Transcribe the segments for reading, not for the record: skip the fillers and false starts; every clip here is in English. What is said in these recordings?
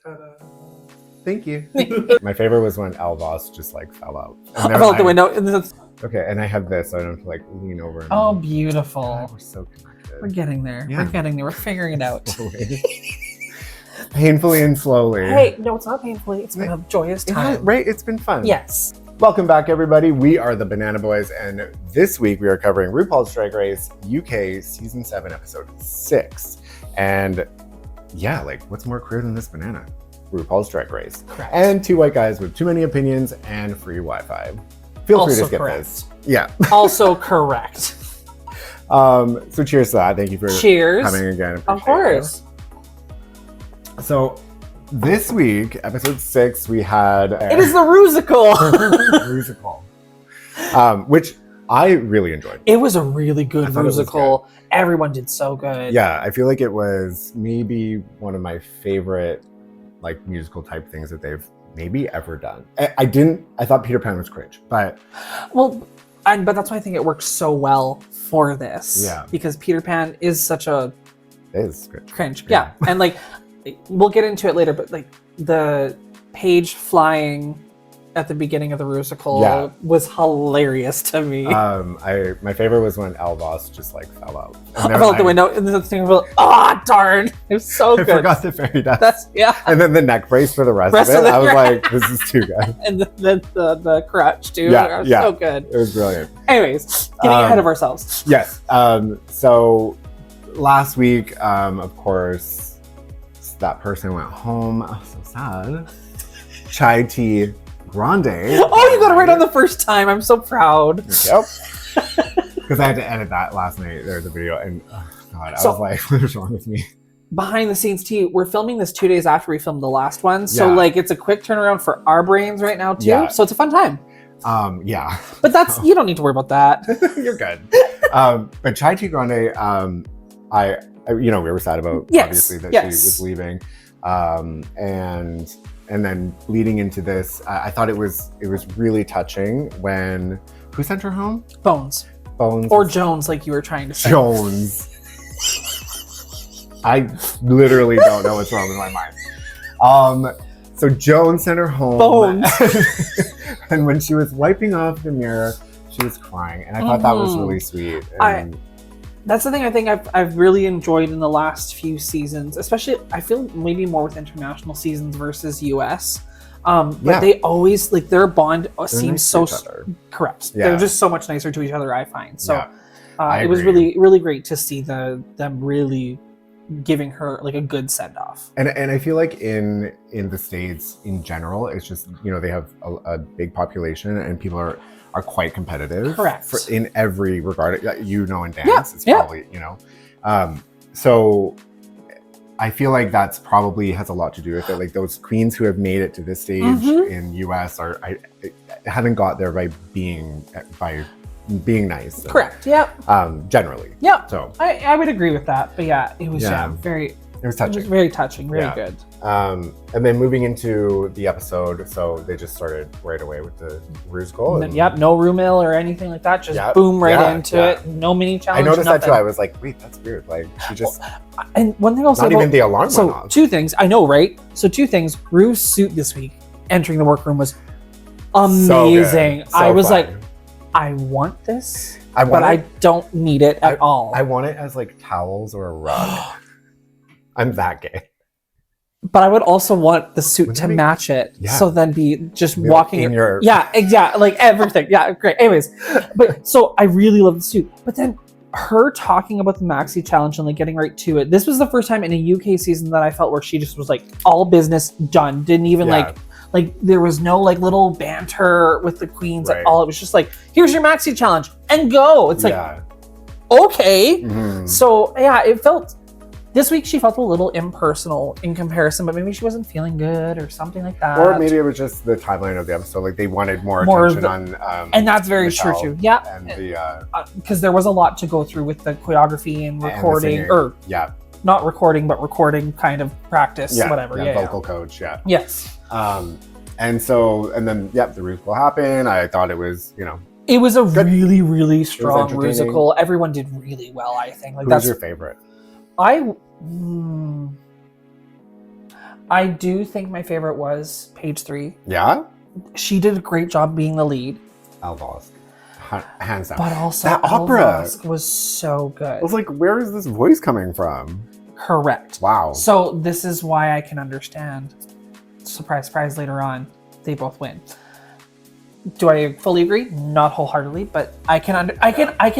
Ta-da. Thank you. My favorite was when Elle Vosque just like fell out. I fell out the window. Okay, and I had this, so I don't have to like lean over. And oh, beautiful. God, we're so connected. We're getting there. Yeah. We're getting there. We're figuring it out. Painfully and slowly. Hey, no, it's not painfully. It's been a joyous time. Right? It's been fun. Yes. Welcome back, everybody. We are the Banana Boys, and this week we are covering RuPaul's Drag Race UK Season 7, Episode 6. And yeah, like, what's more queer than this banana? RuPaul's Drag Race. Correct. And two white guys with too many opinions and free Wi-Fi. Feel free to skip this. Yeah. Also correct. So cheers to that. Thank you for coming again. Of course. So this week, episode 6, we had... it is the Rusical! Rusical. Which I really enjoyed. It was a really good Rusical. Everyone did so good. Yeah, I feel like it was maybe one of my favorite like musical type things that they've maybe ever done. I thought Peter Pan was cringe, but... Well, but that's why I think it works so well for this. Yeah. Because Peter Pan is such a... It is cringe. Yeah. And like, we'll get into it later, but like the Paige flying at the beginning of the Rusical was hilarious to me. My favorite was when Elle Vosque just like fell out. I fell out the window and the thing was, oh darn! It was so good. I forgot the fairy dust. Yeah. And then the neck brace for the rest of it. I was like, this is too good. And the crutch too. Yeah, so good. It was brilliant. Anyways, getting ahead of ourselves. Yes. So last week, of course, that person went home. Oh, so sad. Chai Tea Grande. Oh, you got it right on the first time. I'm so proud. Yep. Because I had to edit that last night. There's a video, and oh God, I was like, what is wrong with me? Behind the scenes tea, we're filming this 2 days after we filmed the last one. So like it's a quick turnaround for our brains right now too. Yeah. So it's a fun time. Yeah. But that's you don't need to worry about that. You're good. But Chai Tea Grande, I we were sad about obviously that she was leaving. And then leading into this, I thought it was really touching when who sent her home? Bones. Or Jones, like you were trying to say. Jones. I literally don't know what's wrong with my mind. So Jones sent her home. Bones. And when she was wiping off the mirror, she was crying, and I thought that was really sweet. And that's the thing I think I've really enjoyed in the last few seasons, especially I feel maybe more with international seasons versus US. But they always, like, their bond seems so correct. Yeah. They're just so much nicer to each other, I find. So it was really, really great to see them really giving her like a good send off. And I feel like in the States in general, it's just, they have a big population and people are quite competitive. Correct. In every regard, in dance, it's probably, so I feel like that's probably has a lot to do with it. Like those queens who have made it to this stage in US haven't got there by being nice. Correct. Yeah. Generally. Yeah. So I would agree with that. But yeah, it was very. It was touching. It was very touching. Very good. And then moving into the episode, so they just started right away with the Rusical. No room mill or anything like that. Just boom into it. No mini challenge. I noticed that too. I was like, wait, that's weird. Like she just. And one thing I'll say not even the alarm went off. Two things. I know, right? So 2 things. Ru's suit this week, entering the workroom, was amazing. So I was like, I want this, but I don't need it at all. I want it as like towels or a rug. I'm that gay. But I would also want the suit to match it. Yeah. So then be just walking in your... Yeah, exactly. Like everything. Yeah, great. Anyways, but so I really love the suit. But then her talking about the maxi challenge and like getting right to it. This was the first time in a UK season that I felt where she just was like all business done. Didn't even like there was no like little banter with the queens at all. It was just like, here's your maxi challenge and go. It's like, okay. Mm-hmm. So yeah, it felt... This week she felt a little impersonal in comparison, but maybe she wasn't feeling good or something like that. Or maybe it was just the timeline of the episode. Like they wanted more attention on and that's very true too. Yeah. And the because there was a lot to go through with the choreography and recording not recording, but recording kind of practice, whatever. Yeah, vocal coach, Yes. And then the Rusical happened. I thought it was, It was a really, really strong Rusical. Everyone did really well, I think. Like Who's your favorite? I do think my favorite was Page 3. Yeah? She did a great job being the lead. Elle Vosque. Hands down. But also, that Elle opera Vosque was so good. I was like, where is this voice coming from? Correct. Wow. So this is why I can understand. Surprise, surprise, later on, they both win. Do I fully agree? Not wholeheartedly, but I can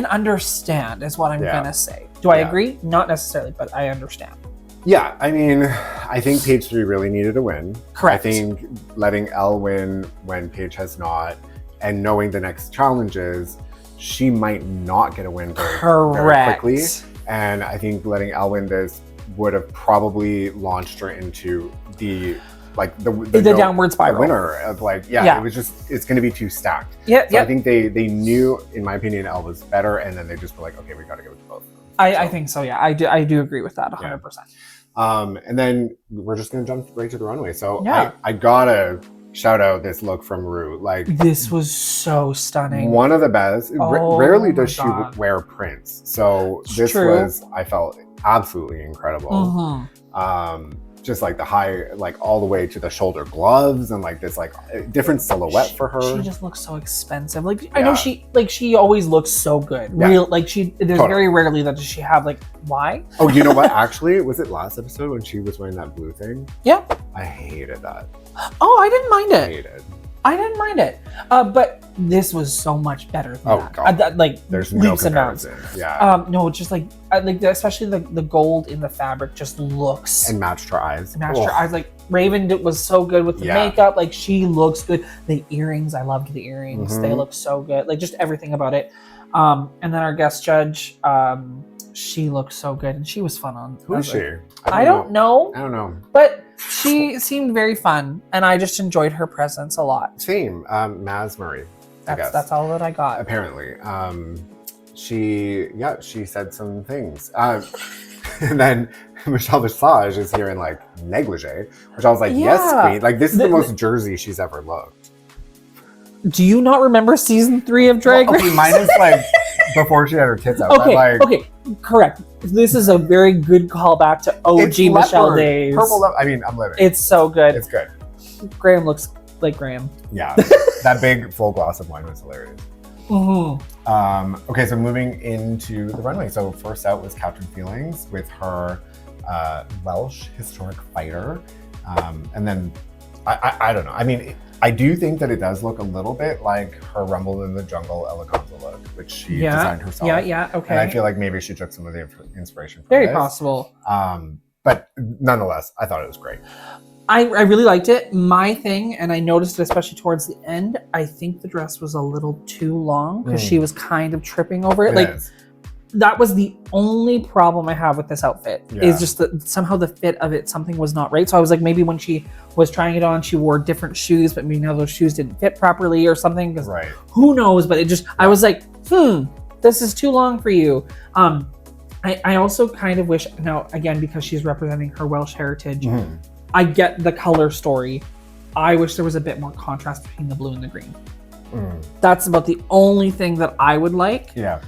understand is what I'm gonna say. Do I agree? Not necessarily, but I understand. Yeah, I mean, I think Page 3 really needed a win. Correct. I think letting Elle win when Paige has not, and knowing the next challenges, she might not get a win very quickly. And I think letting Elle win this would have probably launched her into the downward spiral. The winner of it was just, it's going to be too stacked. Yeah, so I think they knew, in my opinion, Elle was better, and then they just were like, okay, we got to give it to both of them. I think so, yeah. I do agree with that 100%. And then we're just going to jump right to the runway. So yeah. I gotta shout out this look from Ru. Like, this was so stunning. One of the best. Rarely does she wear prints. So this was, I felt, absolutely incredible. Mm-hmm. Just like the high, like all the way to the shoulder gloves, and like this like different silhouette for her. She just looks so expensive. Like I know she always looks so good. Real like there's very rarely that does she have like why? Oh, you know what? Actually, was it last episode when she was wearing that blue thing? Yeah. I hated that. Oh, I didn't mind it. I didn't mind it. But this was so much better than that. God. Like there's leaps no and bounds. Yeah. No, just like especially the gold in the fabric just looks and matched her eyes. Her eyes. Like Raven was so good with the makeup. Like she looks good. The earrings, I loved the earrings. Mm-hmm. They look so good. Like just everything about it. And then our guest judge, she looked so good, and she was fun on. Who is she? I don't know. I don't know. But she seemed very fun, and I just enjoyed her presence a lot. Same. Maz Murray. That's all that I got. Apparently. She said some things. And then Michelle Visage is here in like negligee, which I was like, yes, queen. Like this is the most Jersey she's ever looked. Do you not remember season 3 of Drag Race? Okay, minus like before she had her tits out. Okay, correct. This is a very good callback to OG Michelle days. Purple I mean, I'm living. It's so good. It's good. Graham looks like Graham. Yeah, that big full glass of wine was hilarious. Mm-hmm. Okay, so moving into the runway. So first out was Catrin Feelings with her Welsh historic fighter. And then, I don't know. I mean, I do think that it does look a little bit like her Rumble in the Jungle Eleganza look, which she designed herself. Yeah, okay. And I feel like maybe she took some of the inspiration from Very this. possible. But nonetheless, I thought it was great. I really liked it. My thing, and I noticed it especially towards the end, I think the dress was a little too long because she was kind of tripping over it. That was the only problem I have with this outfit is just that somehow the fit of it, something was not right. So I was like, maybe when she was trying it on, she wore different shoes, but maybe now those shoes didn't fit properly or something. Because who knows? But it just, I was like, this is too long for you. I also kind of wish, now again, because she's representing her Welsh heritage, I get the color story. I wish there was a bit more contrast between the blue and the green. That's about the only thing that I would like. Yeah.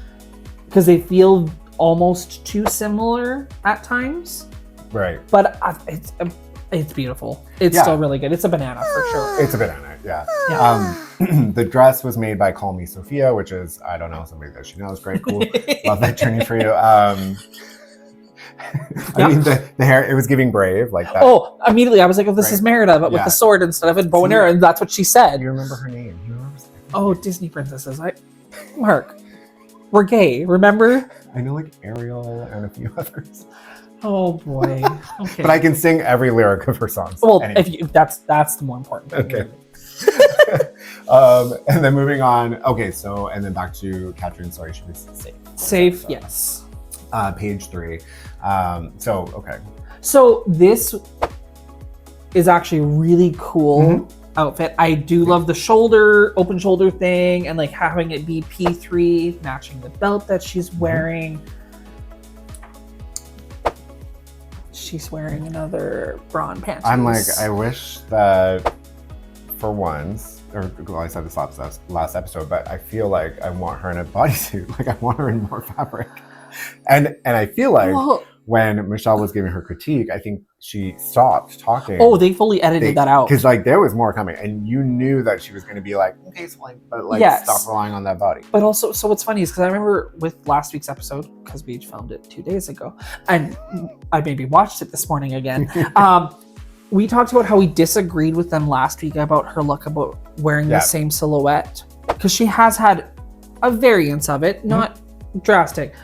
Because they feel almost too similar at times. Right. But it's beautiful. It's still really good. It's a banana for sure. It's a banana, yeah. The dress was made by Call Me Sophia, which is, I don't know, somebody that she knows. Great, cool. Love that journey for you. I mean, the hair, it was giving Brave, like that. Oh, immediately I was like, oh, this is Merida, but with the sword instead of a bow and arrow, and that's what she said. You remember her name? Oh, Disney princesses. Mark, we're gay, remember? I know like Ariel and a few others. Oh boy. Okay. But I can sing every lyric of her songs. Well, anyway. That's the more important thing. Okay. And then moving on. Okay, so and then back to Catrin. Sorry, she was safe. Safe, yes. Page 3. Okay. So this is actually really cool outfit. I do love the open shoulder thing, and like having it be P3, matching the belt that she's wearing. She's wearing another bra and panties. I'm like, I wish that for once, I said this last episode, but I feel like I want her in a bodysuit. Like I want her in more fabric. And I feel like when Michelle was giving her critique, I think she stopped talking. Oh, they fully edited that out. Because like there was more coming, and you knew that she was going to be like, okay, so like, but like stop relying on that body. But also, so what's funny is because I remember with last week's episode, because we filmed it 2 days ago, and I maybe watched it this morning again. We talked about how we disagreed with them last week about her look, about wearing the same silhouette, because she has had a variance of it, not drastic.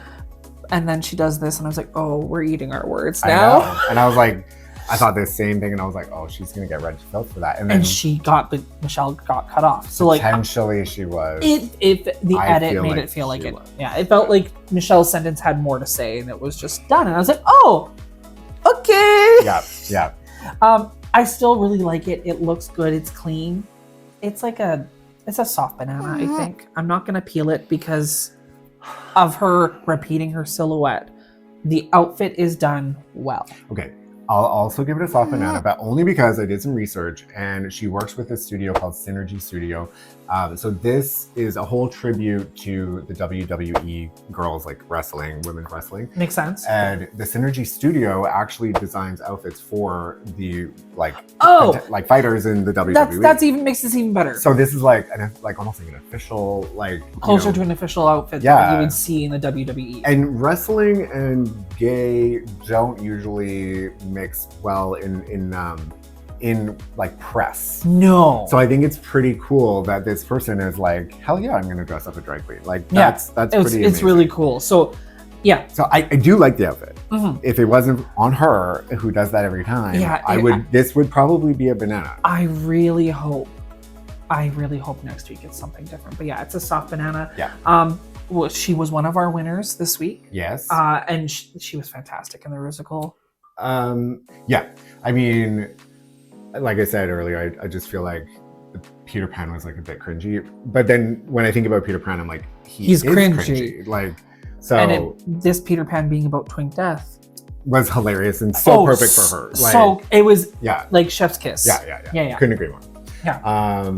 And then she does this, and I was like, oh, we're eating our words now. I know. And I was like, I thought the same thing, and I was like, oh, she's gonna get red filled for that. And then Michelle got cut off. So potentially she was. If the edit made it feel like it. Yeah, it felt like Michelle's sentence had more to say, and it was just done. And I was like, oh, okay. Yeah. I still really like it. It looks good. It's clean. It's a soft banana, I think. I'm not gonna peel it because of her repeating her silhouette. The outfit is done well. Okay. I'll also give it a soft banana, but only because I did some research, and she works with a studio called Synergy Studio. So this is a whole tribute to the WWE girls, like wrestling, women's wrestling. Makes sense. And the Synergy Studio actually designs outfits for the like fighters in the WWE. That's even makes this even better. So this is like almost like an official, like closer to an official outfit that you would see in the WWE. And wrestling and gay don't usually mix well in like press. No. So I think it's pretty cool that this person is like, hell yeah, I'm gonna dress up a drag queen. Like that's pretty amazing. It's really cool. So yeah. So I do like the outfit. If it wasn't on her, who does that every time, this would probably be a banana. I really hope next week it's something different. But yeah, it's a soft banana. Yeah. Well, she was one of our winners this week. Yes. And she was fantastic in the Rusical. Yeah. I mean, like I said earlier, I just feel like Peter Pan was like a bit cringy. But then when I think about Peter Pan, I'm like, he's cringy. Like, so. And this Peter Pan being about twink death was hilarious and so perfect for her. Like, so it was like chef's kiss. Yeah. Couldn't agree more. Yeah.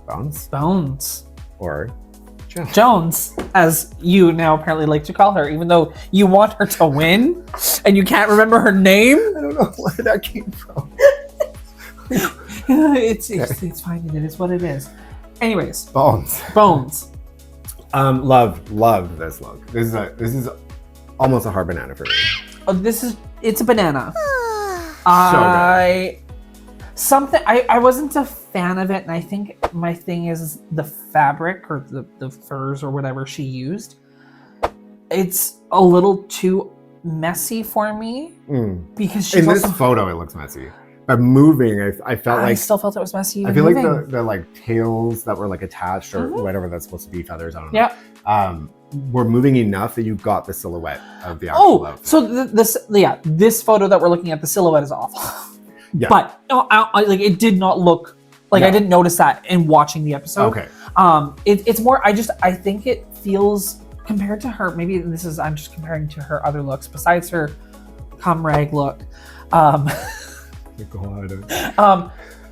Bones. Or Jones, as you now apparently like to call her, even though you want her to win and you can't remember her name. I don't know where that came from. It's fine. It is what it is. Anyways, Bones. Loved this look. This is almost a hard banana for me. Oh, it's a banana. So I wasn't a fan of it, and I think my thing is the fabric or the furs or whatever she used. It's a little too messy for me because in this photo it looks messy. But moving, I felt like I still felt it was messy. I feel moving. Like the like tails that were like attached or whatever that's supposed to be feathers. I don't know. Yeah. Were moving enough that you got the silhouette of the actual outfit. So this photo that we're looking at, the silhouette is awful. Yeah. But like it did not look like I didn't notice that in watching the episode. Okay. It's more. I think it feels compared to her. Maybe I'm just comparing to her other looks besides her cum rag look.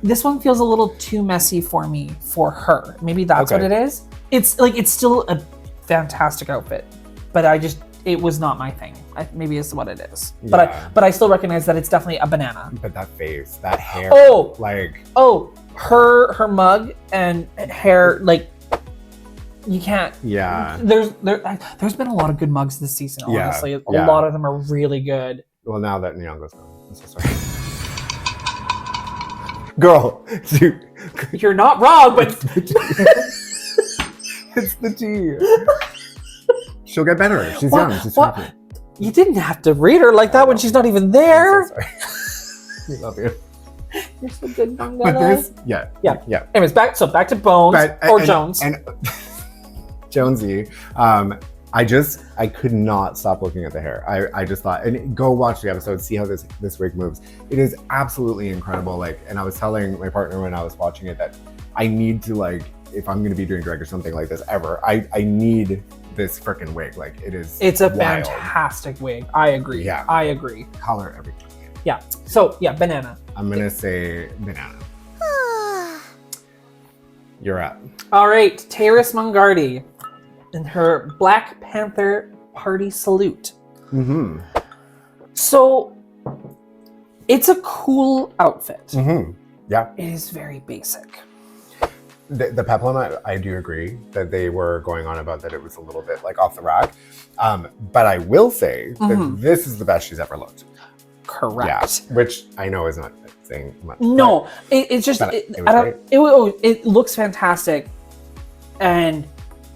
This one feels a little too messy for me for her. Maybe that's what it is. It's still a fantastic outfit, but it was not my thing. Maybe it's what it is. Yeah. But I still recognize that it's definitely a banana. But that face, that hair. Her mug and hair, like you can't. Yeah. There's been a lot of good mugs this season. Honestly, a lot of them are really good. Well, now that Nyong'o's gone, I'm so sorry. Girl, dude. You're not wrong, but it's the tea. She'll get better. She's young. She's 20. You didn't have to read her like that when she's not even there. I'm so sorry. We love you. You're so good, Mongardi. But this, yeah. Anyways, back to Bones Jones and Jonesy. I could not stop looking at the hair. I just thought, and go watch the episode, see how this wig moves. It is absolutely incredible. Like, and I was telling my partner when I was watching it that I need to, like, if I'm going to be doing drag or something like this ever, I need this freaking wig. Like, it's a wild, fantastic wig. I agree. Yeah. I agree. Color, everything. Yeah. So yeah, banana. I'm going to say banana. You're up. All right. Tayris Mongardi in her Black Panther party salute. So it's a cool outfit. Mm-hmm. Yeah. It is very basic. The peplum, I do agree that they were going on about that it was a little bit like off the rack. But I will say that this is the best she's ever looked. Correct. Yeah, which I know is not saying much. No, it's just, it looks fantastic. And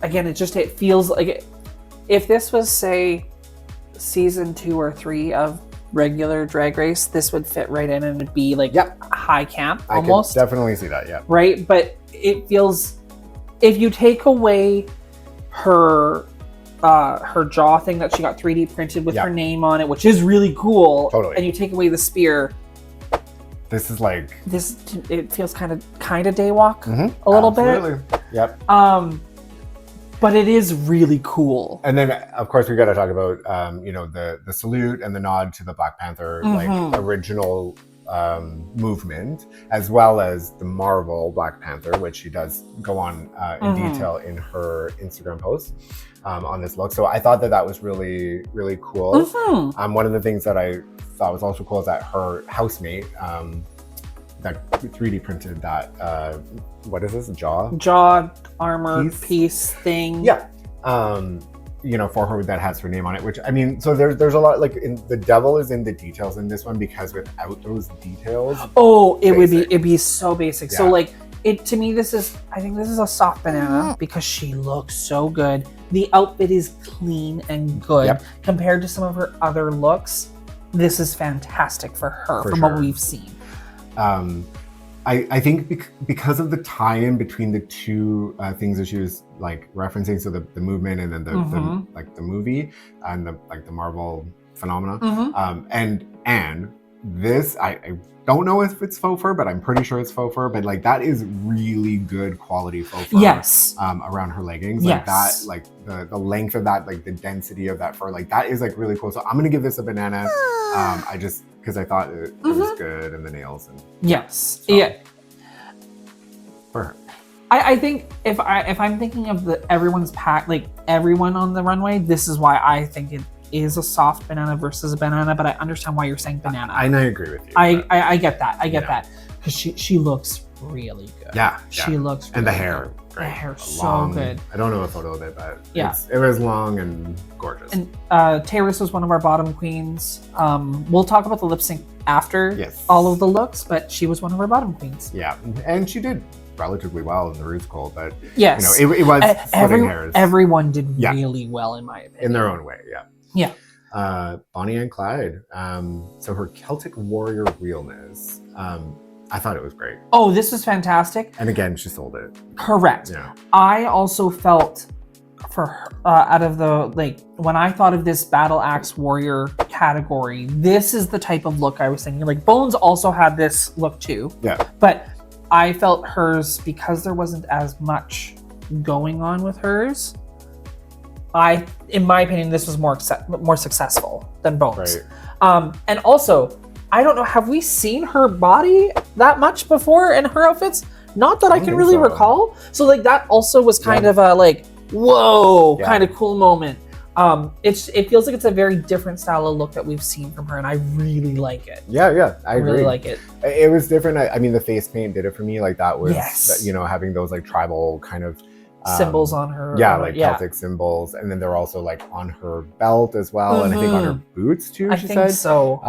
again, it feels like if this was, say, season 2 or 3 of regular Drag Race, this would fit right in and it'd be like high camp almost. I could definitely see that, yeah. Right? But it feels, if you take away her jaw thing that she got 3D printed with her name on it, which is really cool. Totally. And you take away the spear. This is like... it feels kind of daywalk a little bit. Yep. But it is really cool. And then, of course, we got to talk about, the salute and the nod to the Black Panther, like, original movement, as well as the Marvel Black Panther, which she does go on in detail in her Instagram post on this look. So I thought that was really, really cool. One of the things that I thought was also cool is that her housemate, that 3D printed that, what is this, jaw armor piece thing. Yeah. For her that has her name on it, which, I mean, so there's a lot, like, the devil is in the details in this one, because without those details, it'd be so basic. So like, to me, I think this is a soft banana because she looks so good. The outfit is clean and good compared to some of her other looks. This is fantastic for her from what we've seen. I think because of the tie-in between the two things that she was like referencing, so the movement and then the movie and the Marvel phenomena, and this I don't know if it's faux fur, but I'm pretty sure it's faux fur. But like, that is really good quality faux fur. Yes. Around her leggings, like that, like the length of that, like the density of that fur, like that is like really cool. So I'm gonna give this a banana. Because I thought it was good, and the nails and for her. I think if I'm thinking of everyone's pack, like everyone on the runway, this is why I think it is a soft banana versus a banana. But I understand why you're saying banana. And I agree with you. I get that. I get that because she looks really good. Yeah, she looks really and the hair. Good. The hair so long, good. I don't know a photo of it, but it was long and gorgeous. And Tayris was one of our bottom queens. We'll talk about the lip sync after all of the looks, but she was one of our bottom queens. Yeah, and she did relatively well in the Rusical, but yes, it was splitting hairs. Everyone did really well, in my opinion, in their own way. Yeah. Bonnie and Clyde. So her Celtic warrior realness. I thought it was great. Oh, this was fantastic. And again, she sold it. Correct. Yeah. I also felt for her, out of the, like, when I thought of this battle axe warrior category, this is the type of look I was thinking. Like, Bones also had this look too. Yeah. But I felt hers, because there wasn't as much going on with hers, in my opinion, this was more successful than Bones. Right. And also, I don't know, have we seen her body that much before in her outfits? Not that I can really recall. So like, that also was kind of a like, whoa, kind of cool moment. It feels like it's a very different style of look that we've seen from her, and I really like it. Yeah, I agree. Really like it. It was different. I mean, the face paint did it for me. Like, that was, having those like tribal kind of symbols on her. Celtic symbols, and then they're also like on her belt as well, and I think on her boots too. She said so.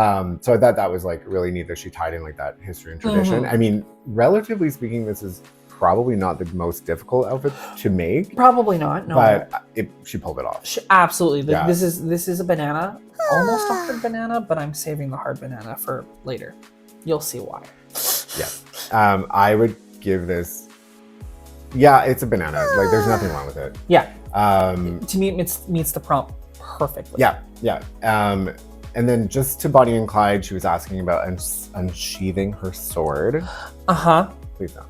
So I thought that was like really neat that she tied in like that history and tradition. I mean, relatively speaking, this is probably not the most difficult outfit to make. Probably not. No, but she pulled it off. Absolutely. This is a banana, almost a hard banana, but I'm saving the hard banana for later. You'll see why. Yeah, I would give this. Yeah, it's a banana. Like, there's nothing wrong with it. Yeah. To me, it meets the prompt perfectly. Yeah. And then just to Bonnie and Clyde, she was asking about unsheathing her sword. Please don't.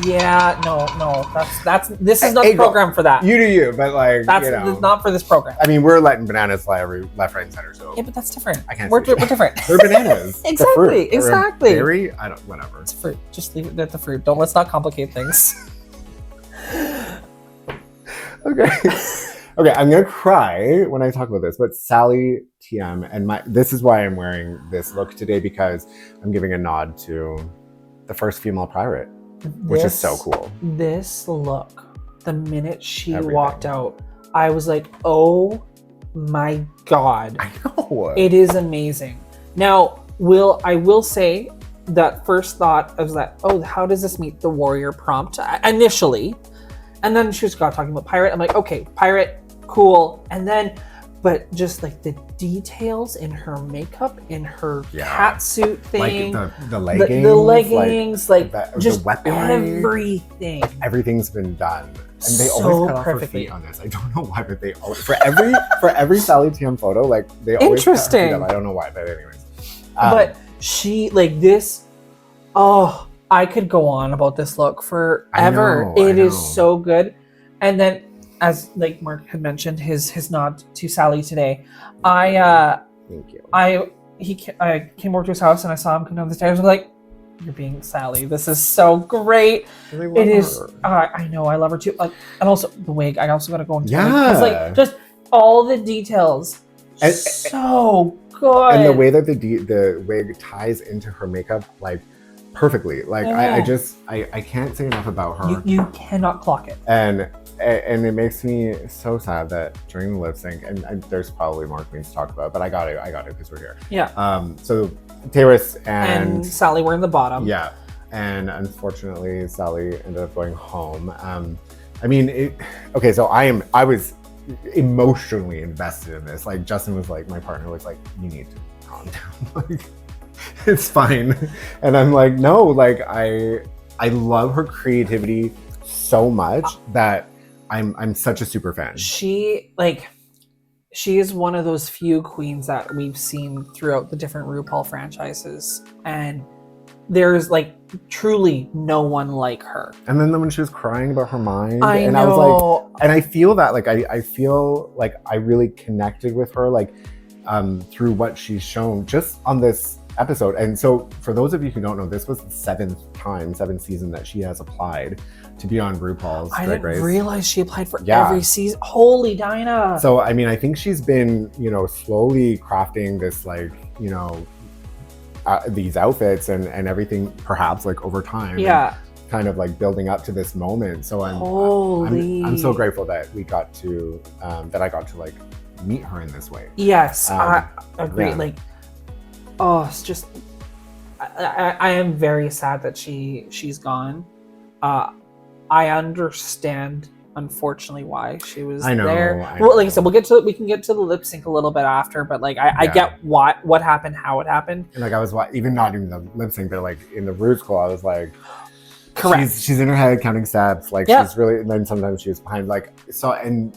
Yeah, no. That's this is not the program for that. You do you, but like, that's not for this program. I mean, we're letting bananas fly every left, right, and center. So yeah, but that's different. I can't. We're different. They're bananas. Exactly. Berry. I don't. Whatever. It's fruit. Just leave it at the fruit. Let's not complicate things. Okay. Okay, I'm gonna cry when I talk about this, but Sally TM and this is why I'm wearing this look today, because I'm giving a nod to the first female pirate, which is so cool. This look, the minute she walked out, I was like, oh my God. I know. It is amazing. Now, I will say that first thought was that, oh, how does this meet the warrior prompt initially? And then she got talking about pirate. I'm like, okay, pirate, cool. And then, but just like the details in her makeup, in her cat suit thing, like the leggings, the leggings, like just the weaponry, everything. Everything's been done, and they so always cut off her feet on this. I don't know why, but they always, for every Sally TM photo, like they always cut her feet off. I don't know why, but anyways. But she like this. Oh, I could go on about this look forever. It is so good. And then, as like Mark had mentioned, his nod to Sally today. Thank you. I came over to his house and I saw him come down the stairs. I was like, "You're being Sally. This is so great." It is. I know. I love her too. Like, and also the wig. I also got to go into because like just all the details. So good. And the way that the wig ties into her makeup, like, perfectly. Like I can't say enough about her. You cannot clock it. And it makes me so sad that during the lip sync, and there's probably more queens to talk about, but I got it because we're here. Yeah. So Tayris and Sally were in the bottom. Yeah. And unfortunately Sally ended up going home. I mean, okay, so I was emotionally invested in this. Like Justin was like, my partner was like, you need to calm down. Like, it's fine. And I'm like, no, like I love her creativity so much that I'm such a super fan. She is one of those few queens that we've seen throughout the different RuPaul franchises, and there's like truly no one like her. And then when she was crying about her mind, I was like, and I feel that like I feel like I really connected with her, like through what she's shown just on this episode. And so for those of you who don't know, this was the seventh season that she has applied to be on RuPaul's Drag Race. I didn't realize she applied for every season. Holy Dinah. So I mean, I think she's been, slowly crafting this, like, these outfits and everything, perhaps like over time. Yeah. Kind of like building up to this moment. So I'm so grateful that we got to that I got to like meet her in this way. Yes, I agree. Yeah. Like, oh, it's just I am very sad that she's gone. I understand, unfortunately, why she was there. Well, like I said, we can get to the lip sync a little bit after, but like I get what happened, how it happened. And like I was even not even the lip sync, but like in the Rusical, I was like, correct. She's in her head counting steps, like she's really, and then sometimes she was behind, like so, and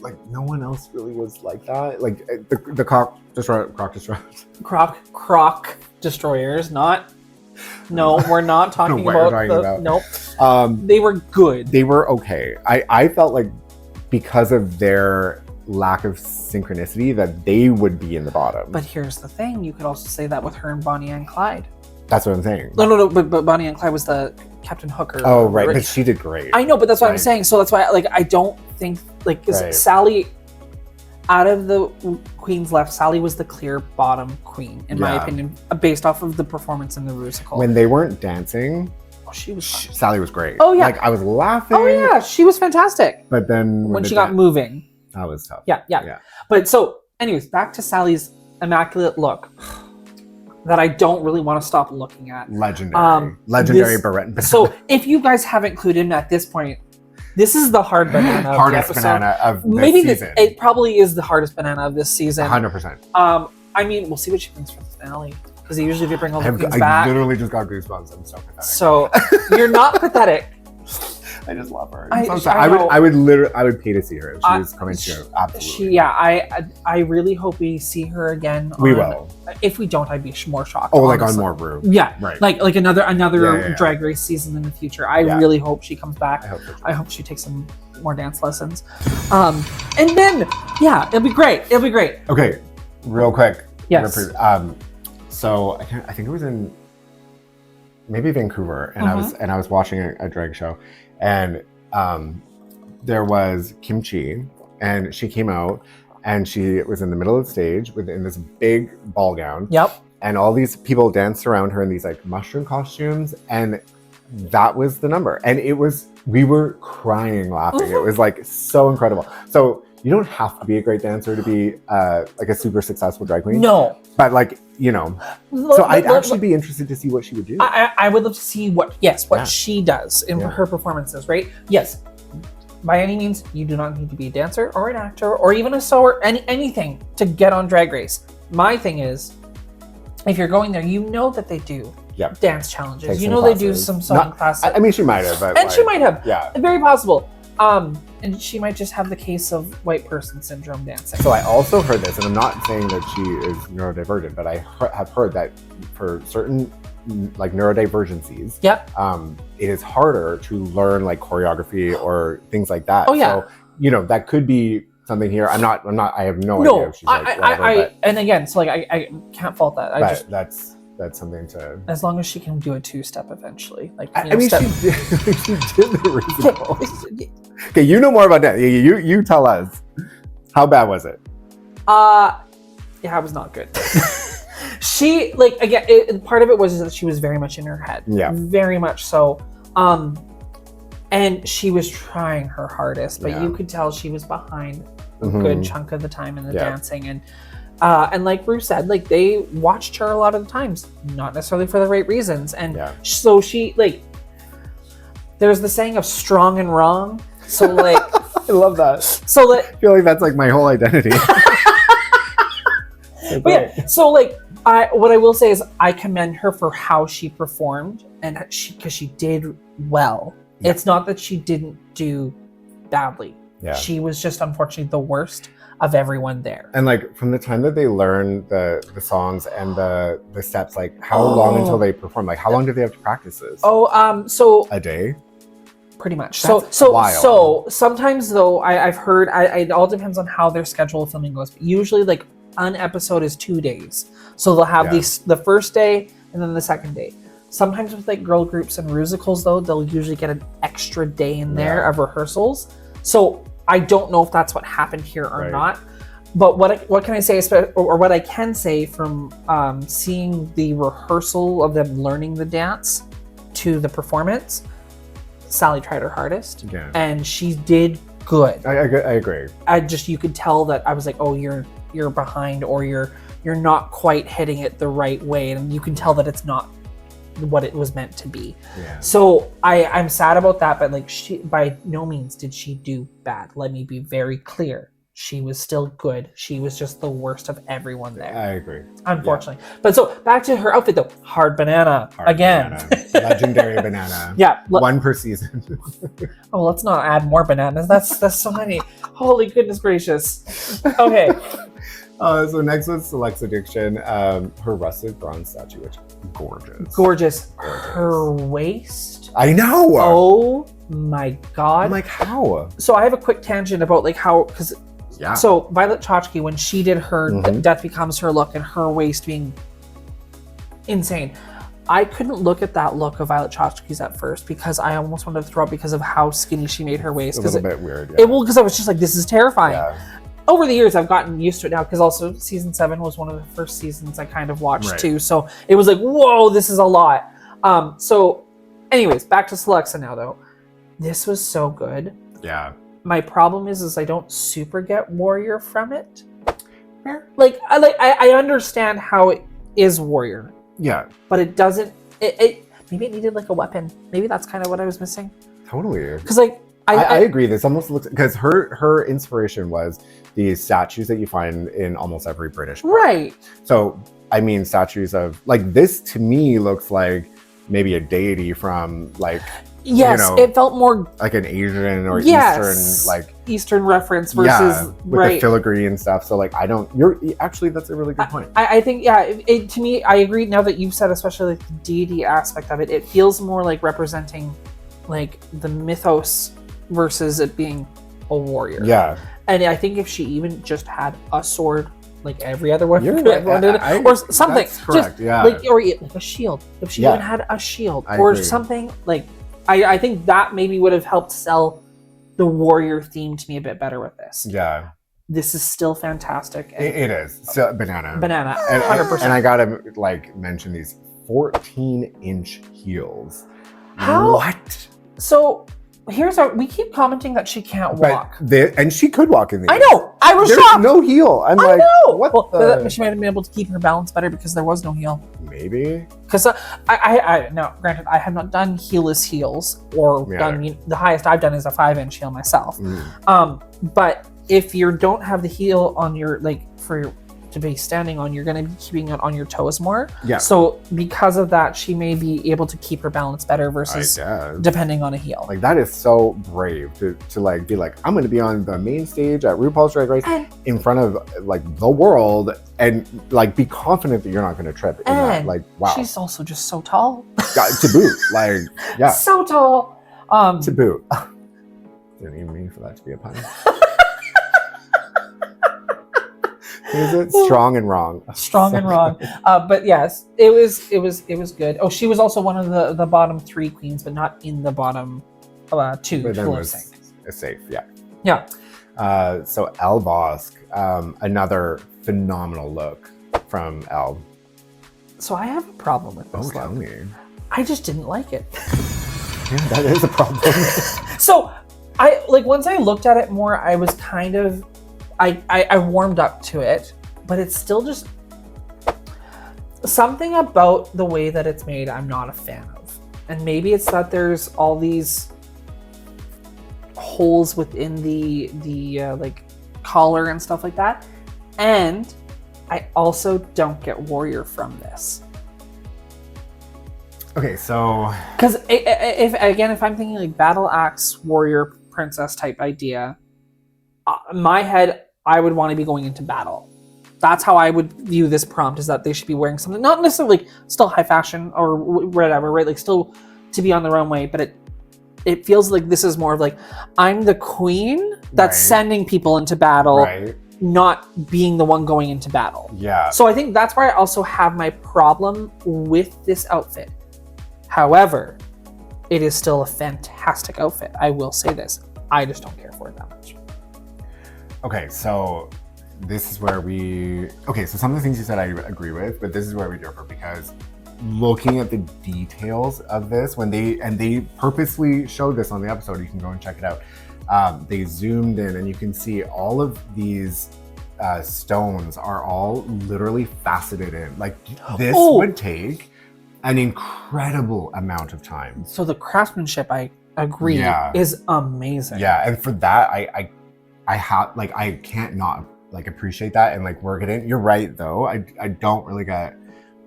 like no one else really was like that. Like the croc destroyers, not. No, we're not talking about. Nope. They were good. They were okay. I felt like because of their lack of synchronicity that they would be in the bottom. But here's the thing: you could also say that with her and Bonnie and Clyde. That's what I'm saying. No. But Bonnie and Clyde was the Captain Hooker. Oh, right. But she did great. I know, but that's what I'm saying. So that's why, like, I don't think, like, because Sally, out of the queens left, Sally was the clear bottom queen, in my opinion, based off of the performance in the Rusical. When they weren't dancing, she was fun. Sally was great. Oh, yeah. Like, I was laughing. Oh, yeah. She was fantastic. But then when she got moving. That was tough. Yeah. But so, anyways, back to Sally's immaculate look. That I don't really want to stop looking at. Legendary barrette. So if you guys haven't clued in at this point, this is the hard banana. Hardest banana of this season. It probably is the hardest banana of this season. 100%. I mean, we'll see what she brings for the finale. Because usually they bring all the queens back. I literally just got goosebumps. I'm so pathetic. So you're not pathetic. I just love her. I would pay to see her if she was coming to. Absolutely. I really hope we see her again. We will. If we don't, I'd be more shocked. Oh, like on more Ru. Yeah, right. Like another Drag Race season in the future. I really hope she comes back. I hope she takes some more dance lessons. And then it'll be great. Okay, real quick. Yes. So I think it was in maybe Vancouver, and I was watching a drag show. And there was Kimchi, and she came out and she was in the middle of the stage in this big ball gown. Yep. And all these people danced around her in these like mushroom costumes, and that was the number. And we were crying laughing. It was like so incredible. So you don't have to be a great dancer to be like a super successful drag queen. No. But like, you know, so I'd actually be interested to see what she would do. I would love to see what she does in her performances, right? Yes. By any means, you do not need to be a dancer or an actor or even a sewer, anything to get on Drag Race. My thing is, if you're going there, you know that they do dance challenges. Take you some know classes. they do some sewing classes. I mean, she might have. But and she might have. Yeah. Very possible. And she might just have the case of white person syndrome dancing. So I also heard this, and I'm not saying that she is neurodivergent, but I have heard that for certain like neurodivergencies, it is harder to learn like choreography or things like that. Oh yeah. So, you know, that could be something here. I have no idea if she's like whatever, and again, so like I can't fault that. That's something to. As long as she can do a 2-step eventually, like I mean, she did the Rusical. Okay, you know more about that. You tell us. How bad was it? Yeah, it was not good. She like again, part of it was that she was very much in her head. Yeah, very much so. And she was trying her hardest, but you could tell she was behind a good chunk of the time in the dancing. And like Bruce said, like they watched her a lot of the times, not necessarily for the right reasons. And so she like, there's the saying of strong and wrong. So like, I love that. So like, I feel like that's like my whole identity. But yeah, so like, what I will say is I commend her for how she performed and because she did well. Yeah. It's not that she didn't do badly. Yeah. She was just unfortunately the worst of everyone there. And like from the time that they learn the songs and the steps, like how long until they perform? Like how long do they have to practice this? So a day? Pretty much. That's so wild. So sometimes though I've heard it all depends on how their schedule of filming goes. But usually like an episode is 2 days. So they'll have the first day and then the second day. Sometimes with like girl groups and Rusicals though, they'll usually get an extra day in there of rehearsals. So I don't know if that's what happened here or not. But what can I say, or what I can say from seeing the rehearsal of them learning the dance to the performance, Sally tried her hardest, and she did good. I agree. You could tell that I was like, oh, you're behind, or you're not quite hitting it the right way, and you can tell that it's not what it was meant to be. So I'm sad about that, but like she by no means did she do bad. Let me be very clear. She was still good. She was just the worst of everyone there. I agree. Unfortunately. But so back to her outfit though. Hard banana again. Legendary banana. Yeah. One per season. Oh, let's not add more bananas. That's so many. Holy goodness gracious. Okay. So next was Silllexa Diction. Her rusted bronze statue, which gorgeous. Her waist. I know. Oh my god. I'm like, how? So I have a quick tangent about like how, because so Violet Chachki, when she did her Death Becomes Her look and her waist being insane, I couldn't look at that look of Violet Chachki's at first because I almost wanted to throw up because of how skinny she made her waist. A little bit weird. Because I was just like, this is terrifying. Over the years, I've gotten used to it now because also season 7 was one of the first seasons I kind of watched too. So it was like, whoa, this is a lot. So anyways, back to Silllexa now though. This was so good. Yeah. My problem is I don't super get Warrior from it. Like I understand how it is Warrior. Yeah. But it doesn't. It maybe it needed like a weapon. Maybe that's kind of what I was missing. Totally. Because like I agree. This almost looks because her inspiration was these statues that you find in almost every British park. Right. So I mean, statues of like this to me looks like maybe a deity from like. Yes, it felt more like an Asian or Eastern, like Eastern reference versus with the filigree and stuff. So like, that's a really good point. I think to me, I agree. Now that you've said, especially like the deity aspect of it, it feels more like representing like the mythos versus it being a warrior. Yeah, and I think if she even just had a sword. Like every other one, or something. That's correct. Just, like a shield. If she even had a shield or something like. I think that maybe would have helped sell the warrior theme to me a bit better with this. Yeah. This is still fantastic. It is. So, banana. 100%. And I gotta like mention these 14-inch heels. How? What? So we keep commenting that she can't walk. And she could walk in these. I know. I was There's shocked. no heel. I know. What she might have been able to keep her balance better because there was no heel. Maybe. Because now, granted, I have not done heelless heels or done the highest I've done is a 5-inch heel myself. But if you don't have the heel on your to be standing on, you're going to be keeping it on your toes more. Yeah. So because of that, she may be able to keep her balance better versus depending on a heel. Like that is so brave to like be like, I'm going to be on the main stage at RuPaul's Drag Race in front of like the world and like be confident that you're not going to trip. In that. Like, wow. She's also just so tall. To boot. Like, yeah. So tall. To boot. Didn't even mean for that to be a pun. Is it strong and wrong? Strong and wrong. But yes, it was good. Oh, she was also one of the bottom 3 queens, but not in the bottom 2. But then it was safe, yeah. Yeah. So Elle Vosque, another phenomenal look from Elle. So I have a problem with this look. Tell me. I just didn't like it. Yeah, that is a problem. So once I looked at it more, I was kind of I warmed up to it, but it's still just something about the way that it's made I'm not a fan of. And maybe it's that there's all these holes within the like collar and stuff like that. And I also don't get warrior from this. Okay, so because if I'm thinking like battle axe warrior princess type idea, my head, I would want to be going into battle. That's how I would view this prompt, is that they should be wearing something, not necessarily still high fashion or whatever, right? Like still to be on the runway, but it feels like this is more of like, I'm the queen that's sending people into battle, not being the one going into battle. Yeah. So I think that's where I also have my problem with this outfit. However, it is still a fantastic outfit. I will say this. I just don't care for it that much. Okay, so this is where so some of the things you said I agree with, but this is where we differ, because looking at the details of this, they purposely showed this on the episode, you can go and check it out. They zoomed in and you can see all of these stones are all literally faceted in. Like this would take an incredible amount of time. So the craftsmanship, I agree, is amazing. Yeah, and for that, I can't not like appreciate that and like work it in. You're right though. I don't really get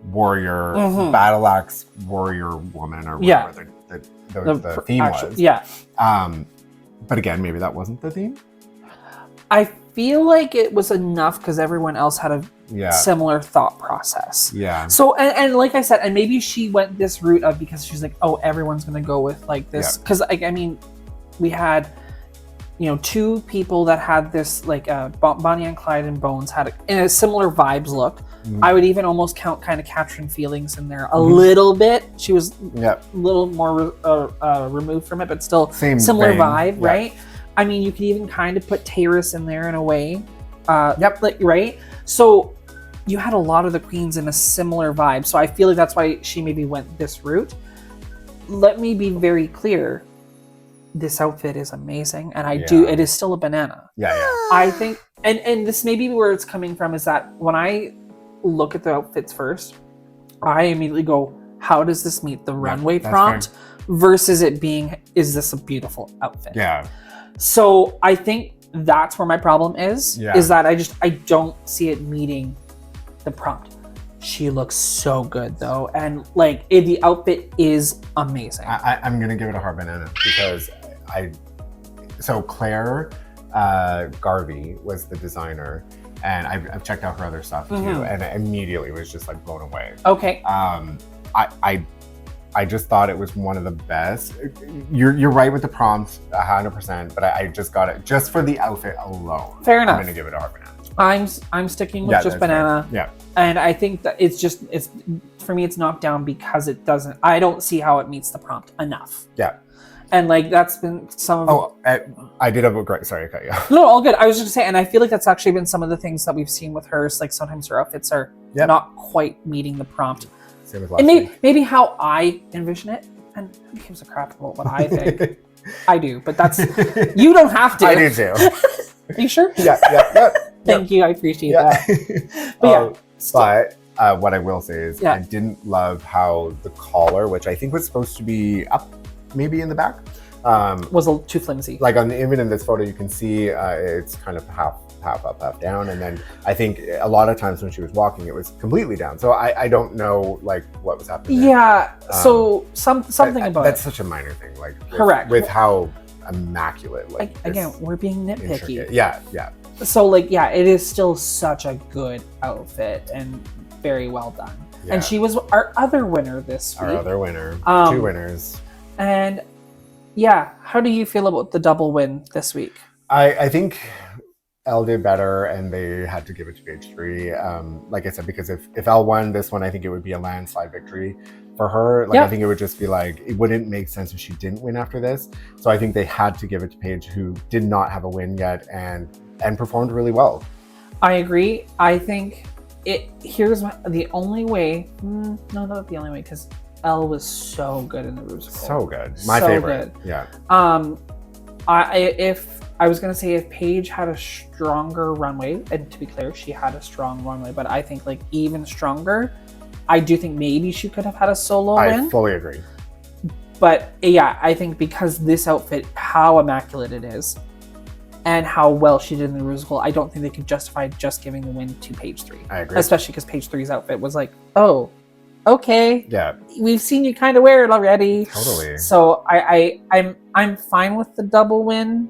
warrior, battle axe warrior woman or whatever the theme was. Yeah. But again, maybe that wasn't the theme. I feel like it was enough because everyone else had a similar thought process. Yeah. So and like I said, and maybe she went this route of because she's like, oh, everyone's gonna go with like this, because I mean, we had 2 people that had this like Bonnie and Clyde and Bones had in a similar vibes look. I would even almost count kind of Catrin feelings in there a little bit. She was a little more removed from it, but still similar vibe, right? I mean, you could even kind of put Tayris in there in a way. Right? So you had a lot of the queens in a similar vibe. So I feel like that's why she maybe went this route. Let me be very clear. This outfit is amazing, and it is still a banana. I think, and this may be where it's coming from, is that when I look at the outfits first, I immediately go, how does this meet the runway prompt versus it being, is this a beautiful outfit? Yeah. So I think that's where my problem is that I don't see it meeting the prompt. She looks so good though, and like the outfit is amazing. I'm gonna give it a hard banana because Claire Garvey was the designer, and I've checked out her other stuff too, and I immediately was just like blown away. Okay. I just thought it was one of the best. You're right with the prompt 100%, but I just got it just for the outfit alone. Fair enough. I'm gonna give it a hard banana. I'm sticking with just banana. Fair. Yeah. And I think that it's for me it's knocked down because I don't see how it meets the prompt enough. Yeah. And like that's been some of I did have a great. Sorry, I cut you off. No, all good. I was just gonna say, and I feel like that's actually been some of the things that we've seen with hers. Like sometimes her outfits are not quite meeting the prompt. Same as last And week. maybe how I envision it, and who gives a crap about what I think? I do, but that's you don't have to. I do too. Are you sure? Yeah. Thank you. I appreciate that. But But what I will say is I didn't love how the collar, which I think was supposed to be up, maybe in the back, was a little too flimsy. Like even in this photo, you can see it's kind of half up, half down. And then I think a lot of times when she was walking, it was completely down. So I don't know like what was happening there. Yeah. So something about that's such a minor thing. Like correct with how immaculate. Like again, we're being nitpicky. Intricate. Yeah. So like it is still such a good outfit and very well done. Yeah. And she was our other winner this week. Our other winner. 2 winners. And how do you feel about the double win this week? I think Elle did better, and they had to give it to Paige 3. Like I said, because if Elle won this one, I think it would be a landslide victory for her. Like I think it would just be like, it wouldn't make sense if she didn't win after this. So I think they had to give it to Paige, who did not have a win yet and performed really well. I agree. I think here's the only way. No, not the only way, because Elle was so good in the Rusical. So good. My favorite. Good. Yeah. I was gonna say if Paige had a stronger runway, and to be clear, she had a strong runway, but I think like even stronger, I do think maybe she could have had a solo win. I fully agree. But I think because this outfit, how immaculate it is, and how well she did in the Rusical, I don't think they could justify just giving the win to Paige 3. I agree. Especially because Paige 3's outfit was like, oh, okay. Yeah. We've seen you kind of wear it already. Totally. So I'm fine with the double win.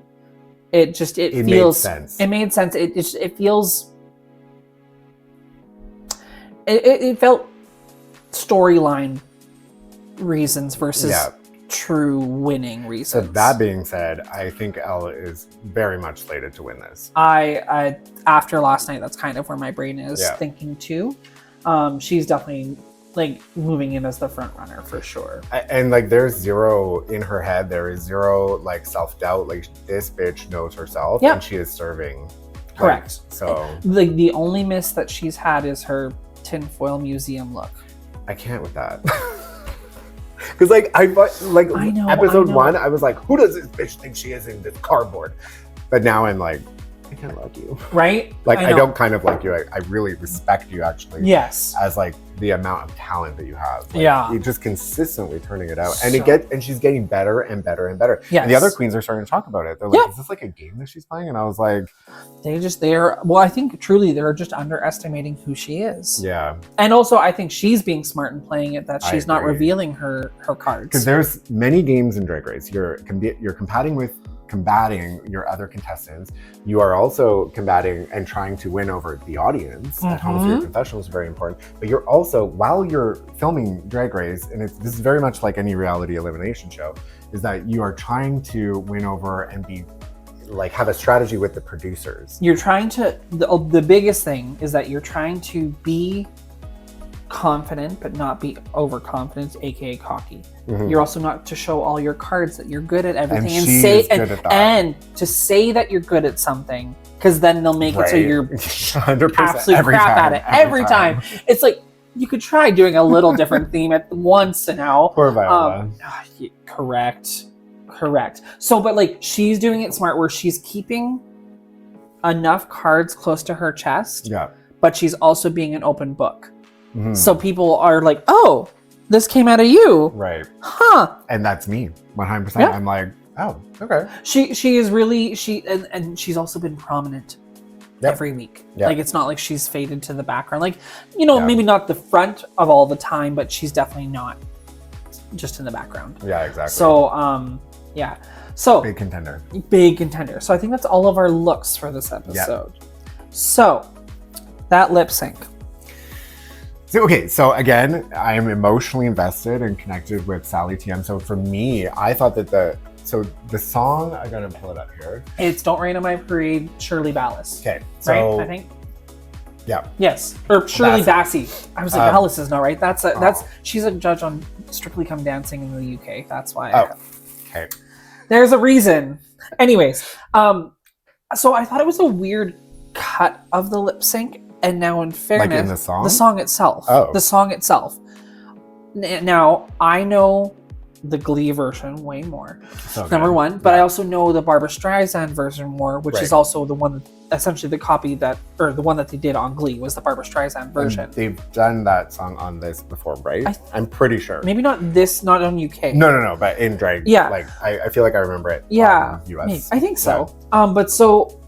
It feels made sense. It made sense. It feels it felt storyline reasons versus true winning reasons. So that being said, I think Elle is very much slated to win this. I after last night, that's kind of where my brain is thinking too. She's definitely like moving in as the front runner for sure. And like there's zero in her head, there is zero like self-doubt. Like this bitch knows herself and she is serving. Correct. Like, so like the only miss that she's had is her tinfoil museum look. I can't with that. Because like I know, episode 1, I was like, who does this bitch think she is in this cardboard? But now I'm like, I kind of like you. Right? Like I don't kind of like you. I really respect you actually. Yes. As like the amount of talent that you have. Like, you're just consistently turning it out. And and she's getting better and better and better. Yes. And the other queens are starting to talk about it. They're like, is this like a game that she's playing? And I was like, I think truly they're just underestimating who she is. Yeah. And also I think she's being smart in playing it, that she's not revealing her cards. Because there's many games in Drag Race. You're combating your other contestants. You are also combating and trying to win over the audience at home. So your confessional is very important. But you're also, while you're filming Drag Race, and this is very much like any reality elimination show, is that you are trying to win over and be like have a strategy with the producers. You're trying to, the biggest thing is that you're trying to be confident but not be overconfident, aka cocky. You're also not to show all your cards that you're good at everything and to say that you're good at something, because then they'll make it so you're 100% absolute crap at it every time. It's like you could try doing a little different theme at once now. Poor Viola. Correct. So but like she's doing it smart where she's keeping enough cards close to her chest, but she's also being an open book. So people are like, oh, this came out of you. Right. Huh. And that's me, 100%. Yeah. I'm like, oh, okay. She is really, and she's also been prominent every week. Like, it's not like she's faded to the background. Like, maybe not the front of all the time, but she's definitely not just in the background. Yeah, exactly. So, So. Big contender. So I think that's all of our looks for this episode. So, that lip sync. So again, I am emotionally invested and connected with Sally TM. So for me, I thought that the song, I'm gonna pull it up here. It's "Don't Rain on My Parade," Shirley Ballas. Okay, so right, I think. Yeah. Yes, or Shirley Bassey. I was like, Ballas is not right. That's she's a judge on Strictly Come Dancing in the UK. That's why. Okay. There's a reason. Anyways, so I thought it was a weird cut of the lip sync, and now in fairness, Like in the song? the song itself. Oh. The song itself. Now, I know the Glee version way more, So number good. one, but I also know the Barbara Streisand version more, which is also the one, essentially the copy that, or the one that they did on Glee was the Barbara Streisand version. And they've done that song on this before, right? I'm pretty sure. Maybe not on UK. No, but in drag. Yeah. Like, I feel like I remember it. Yeah. US. Maybe. I think so. But so,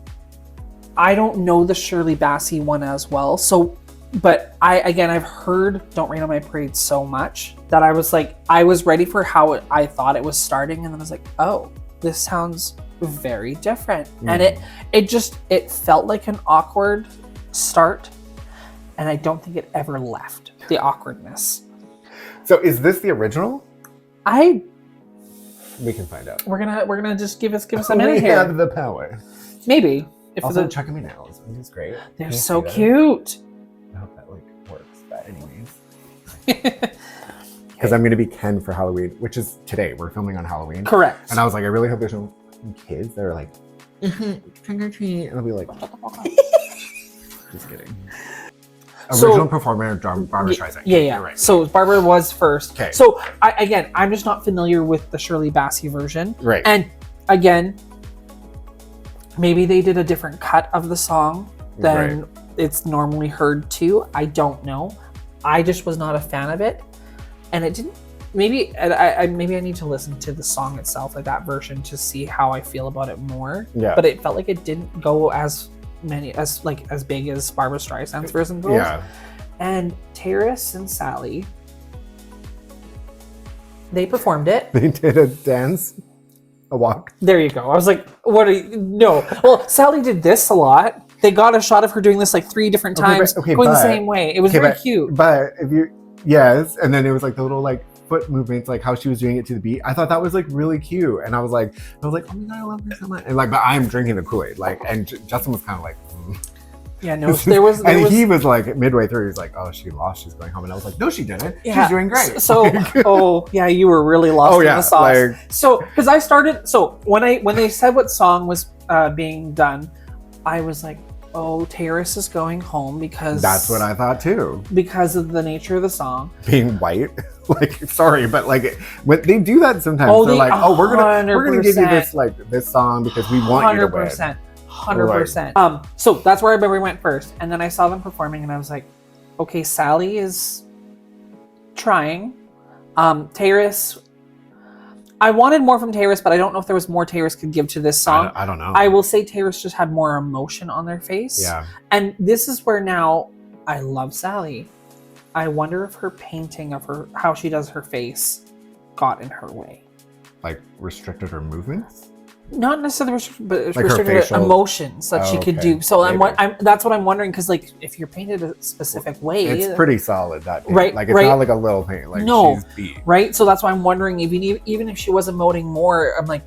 I don't know the Shirley Bassey one as well. So, but I've heard Don't Rain on My Parade so much that I was like, I was ready for how I thought it was starting. And then I was like, oh, this sounds very different. And it felt like an awkward start. And I don't think it ever left the awkwardness. So is this the original? We can find out. We're gonna just give us a minute We here. have the power. Maybe. If Also, check me nails. It's great. they're Can you so see that? cute. I hope that works. But anyways. Because I'm gonna be Ken for Halloween, which is today. We're filming on Halloween. Correct. And I was like, I really hope there's no kids that are like, trick or treat. And I'll be like, just kidding. Original performer, Barbara Streisand. Yeah. You're right. So Barbara was first. Okay. So I'm just not familiar with the Shirley Bassey version. Right. And again, maybe they did a different cut of the song than it's normally heard to. I don't know. I just was not a fan of it, and it didn't. Maybe I need to listen to the song itself, like that version, to see how I feel about it more. Yeah. But it felt like it didn't go as big as Barbara Streisand's version goes. Yeah. And Tayris and Sally, they performed it. They did a dance, a walk. There you go. I was like, what are you? No. Well, Sally did this a lot. They got a shot of her doing this like 3 different times, going the same way. It was very cute. But if you, yes, and then it was like the little like foot movements, like how she was doing it to the beat. I thought that was like really cute, and I was like, oh my god, I love her so much. And like, but I'm drinking the Kool-Aid, like, and Justin was kind of like, yeah, no, there was, he was like midway through, he's like, oh, she lost, she's going home, and I was like, no, she didn't. Yeah. She's doing great. So, oh yeah, you were really lost in the sauce. Like, so, because I started, so when they said what song was being done, I was like, oh, Tayris is going home because that's what I thought too. Because of the nature of the song being white. Like, sorry, but like when they do that sometimes, they're like, oh, we're gonna give you this song because we want you to win. 100%. So that's where I went first, and then I saw them performing, and I was like, okay, Sally is trying. Tayris, I wanted more from Tayris, but I don't know if there was more Tayris could give to this song. I don't know. I will say Tayris just had more emotion on their face. Yeah. And this is where now I love Sally. I wonder if her painting of her, how she does her face, got in her way. Like restricted her movements? Not necessarily restricted, but like restricted her emotions that she could do. So that's what I'm wondering, because like if you're painted a specific way, it's pretty solid, that paint. Right? Like it's not like a little paint. Like no, she's beat. Right? So that's why I'm wondering, even if she was emoting more, I'm like,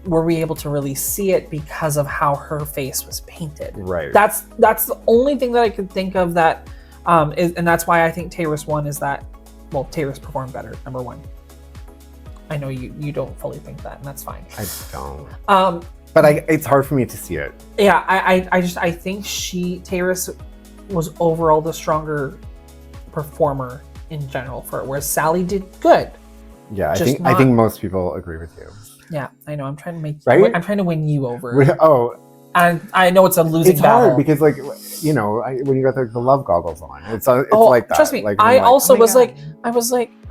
were we able to really see it because of how her face was painted? Right. That's the only thing that I could think of that, and that's why I think Tayris won, is that, well, Tayris performed better, number one. I know you don't fully think that, and that's fine. I don't. But it's hard for me to see it. Yeah, I think Tayris was overall the stronger performer in general for it, whereas Sally did good. Yeah, I think most people agree with you. Yeah, I know. I'm trying to I'm trying to win you over. Oh. And I know it's a losing battle. It's hard because, like, you know, when you got the love goggles on, it's like that. Trust me, like, I also was like, I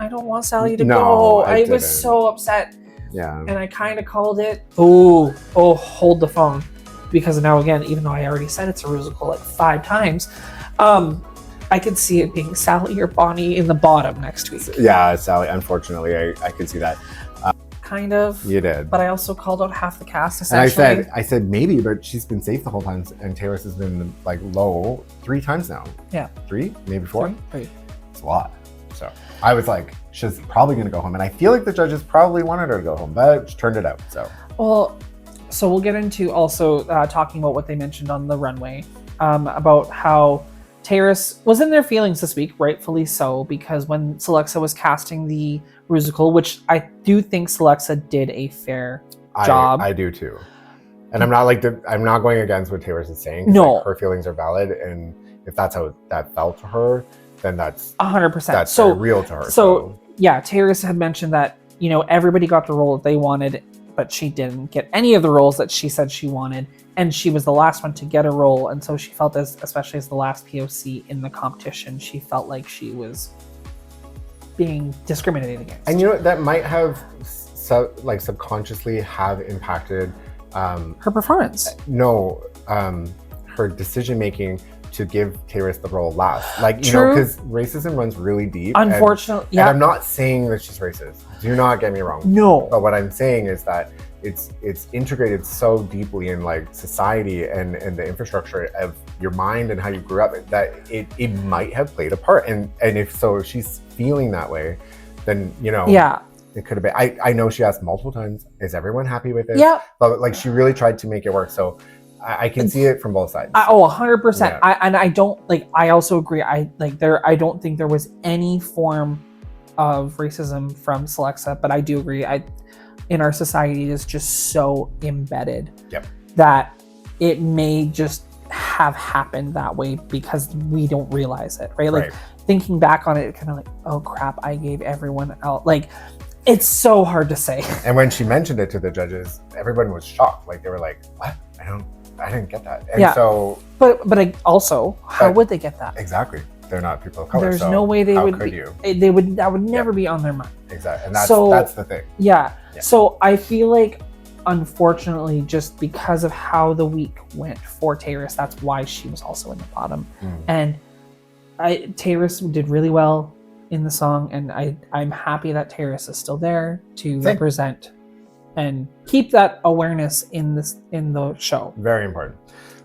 don't want Sally to go. I was so upset. Yeah. And I kind of called it. Oh, hold the phone, because now again, even though I already said it's a Rusical like 5 times, I could see it being Sally or Bonnie in the bottom next week. Yeah, Sally. Unfortunately, I could see that. Kind of. You did. But I also called out half the cast, essentially. And I said maybe, but she's been safe the whole time, and Tayris has been like low 3 times now. Yeah. 3? Maybe 4? 3. It's a lot. So I was like, she's probably going to go home. And I feel like the judges probably wanted her to go home, but she turned it out. So. Well, so we'll get into also talking about what they mentioned on the runway, about how Tayris was in their feelings this week, rightfully so, because when Silllexa was casting the Rusical, which I do think Silllexa did a fair job. I do too. And I'm not going against what Tayris is saying. No. Like, her feelings are valid, and if that's how that felt to her, then that's 100%. That's so very real to her. So yeah, Tayris had mentioned that, you know, everybody got the role that they wanted, but she didn't get any of the roles that she said she wanted, and she was the last one to get a role, and so she felt, especially as the last POC in the competition, she felt like she was being discriminated against. And you know, that might have subconsciously have impacted her performance. No, her decision making to give Tayris the role last. Like, you True. know, because racism runs really deep. Unfortunately, and I'm not saying that she's racist. Do not get me wrong. No. But what I'm saying is that it's integrated so deeply in like society and the infrastructure of your mind and how you grew up that it might have played a part. And if she's feeling that way, then, you know, yeah, it could have been. I know she asked multiple times, is everyone happy with it? Yeah. But like, she really tried to make it work. So I can see it from both sides. 100%. Yeah. I don't like. I also agree. I don't think there was any form of racism from Silllexa, but I do agree. In our society, it is just so embedded that it may just have happened that way because we don't realize it, right? Like, thinking back on it, kind of like, oh crap, I gave everyone else. Like, it's so hard to say. And when she mentioned it to the judges, everyone was shocked. Like, they were like, what? I didn't get that. And so, but also, how would they get that? Exactly. They're not people of color. There's no way they would could be. You? That would never be on their mind. Exactly. And that's the thing. Yeah. So I feel like, unfortunately, just because of how the week went for Tayris, that's why she was also in the bottom. And Tayris did really well in the song, and I'm happy that Tayris is still there to represent and keep that awareness in the show. Very important.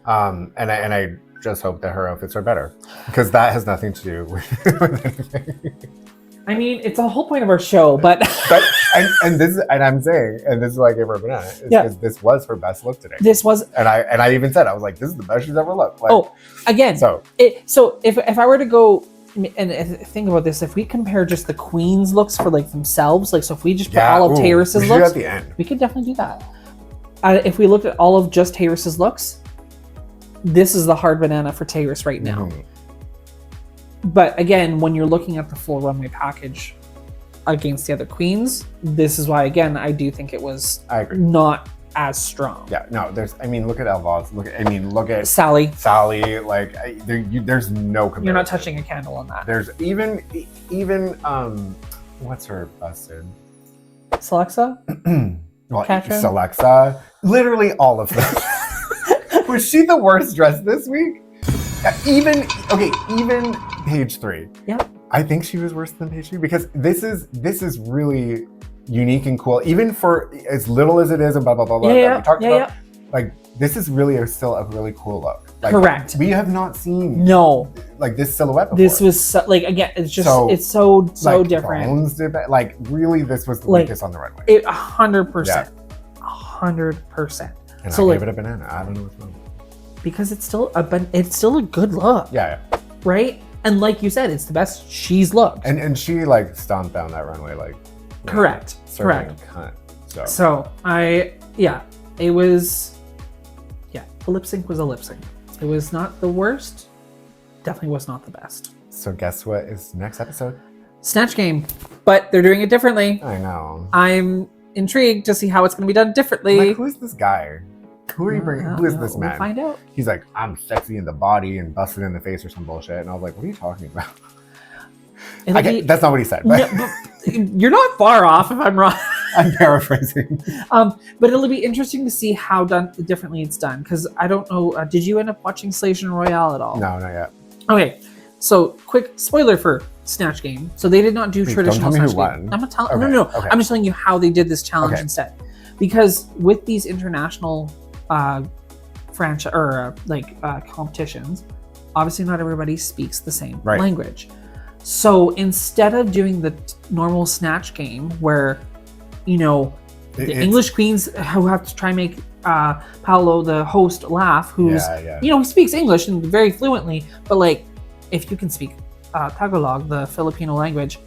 And I just hope that her outfits are better, because that has nothing to do with anything. I mean, it's the whole point of our show, but and I'm saying, and this is why I gave her a banana, because this was her best look today. This was, and I even said, I was like, this is the best she's ever looked. Like, again, so if I were to go and think about this, if we compare just the queens' looks for like themselves, like, so if we just put all of Tayris's looks, at the end, we could definitely do that. If we looked at all of just Tayris's looks, this is the hard banana for Tayris right now. But again, when you're looking at the full runway package against the other queens, this is why, again, I do think it was not as strong. Yeah, no, look at Elle Vosque. Look at Sally. Like, there's no comparison. You're not touching a candle on that. There's even what's her busted? Silllexa? Catrin? Silllexa. Literally all of them. Was she the worst dressed this week? Even Paige 3. Yeah. I think she was worse than Paige 3, because this is really unique and cool, even for as little as it is and blah blah blah blah that we talked about. Like, this is really still a really cool look. Like, correct. We have not seen like this silhouette before. This was like, again, it's just it's so like, different. Bones did that. Like, really, this was the weakest on the runway. 100%. 100%. And so I gave it a banana. I don't know what's wrong. Because it's still a good look. Yeah. Right? And like you said, it's the best she's looked. And she like stomped down that runway like correct. Cunt, so it was the lip sync was a lip sync. It was not the worst, definitely was not the best. So guess what is next episode? Snatch Game, but they're doing it differently. I know. I'm intrigued to see how it's going to be done differently. Like, who is this guy? Who are you bringing? Who is this man? We'll find out. He's like, I'm sexy in the body and busted in the face or some bullshit. And I was like, what are you talking about? That's not what he said. But you're not far off if I'm wrong. I'm paraphrasing. But it'll be interesting to see how differently it's done. Because I don't know, did you end up watching Sillation Royale at all? No, not yet. Okay, so quick spoiler for Snatch Game. So they did not do traditional Snatch Game. I'm not telling. Okay, no. okay. I'm just telling you how they did this challenge instead. Because with these international franchise or competitions, obviously not everybody speaks the same language. So instead of doing the normal Snatch Game where, the English queens who have to try and make Paolo, the host, laugh, who's he speaks English and very fluently, but like, if you can speak Tagalog, the Filipino language,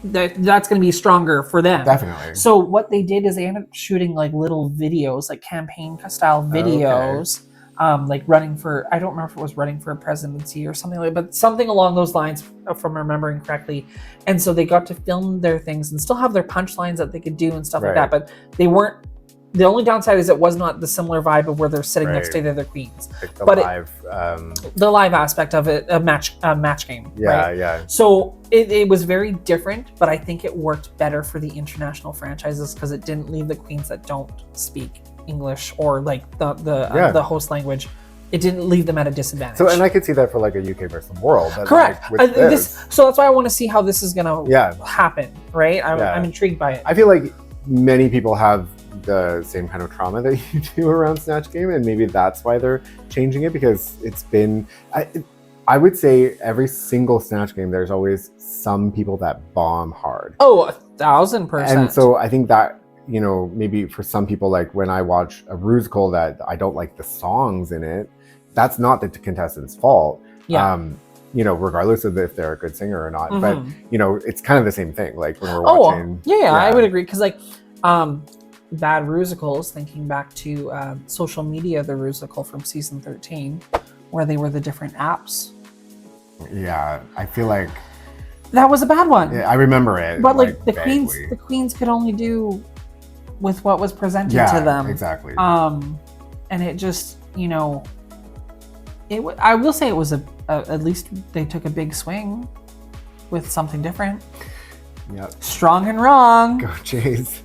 that's going to be stronger for them. Definitely. So what they did is they ended up shooting like little videos, like campaign style videos, like running for, I don't remember if it was running for a presidency or something like that, but something along those lines, if I'm remembering correctly. And so they got to film their things and still have their punchlines that they could do and stuff like that, but they weren't. The only downside is it was not the similar vibe of where they're sitting next to the other queens. Like the live aspect of it, a match game. Yeah, right? yeah. So it was very different, but I think it worked better for the international franchises because it didn't leave the queens that don't speak English or like the host language. It didn't leave them at a disadvantage. So, and I could see that for like a UK versus the world. Correct. Like with so that's why I want to see how this is going to happen, right? I'm intrigued by it. I feel like many people have the same kind of trauma that you do around Snatch Game, and maybe that's why they're changing it, because it's been, I would say every single Snatch Game, there's always some people that bomb hard. Oh, 1,000%. And so I think that, you know, maybe for some people, like when I watch a Rusical that I don't like the songs in it, that's not the contestant's fault. Yeah. You know, regardless of if they're a good singer or not. But, you know, it's kind of the same thing. Like when we're watching. Yeah, I would agree. Because like, Bad Rusicals, thinking back to Social Media, the Rusical from season 13, where they were the different apps. Yeah, I feel like that was a bad one. Yeah, I remember it. But like the queens could only do with what was presented to them. Exactly. And it just, you know, I will say it was at least they took a big swing with something different. Yep. Strong and wrong. Go Jays.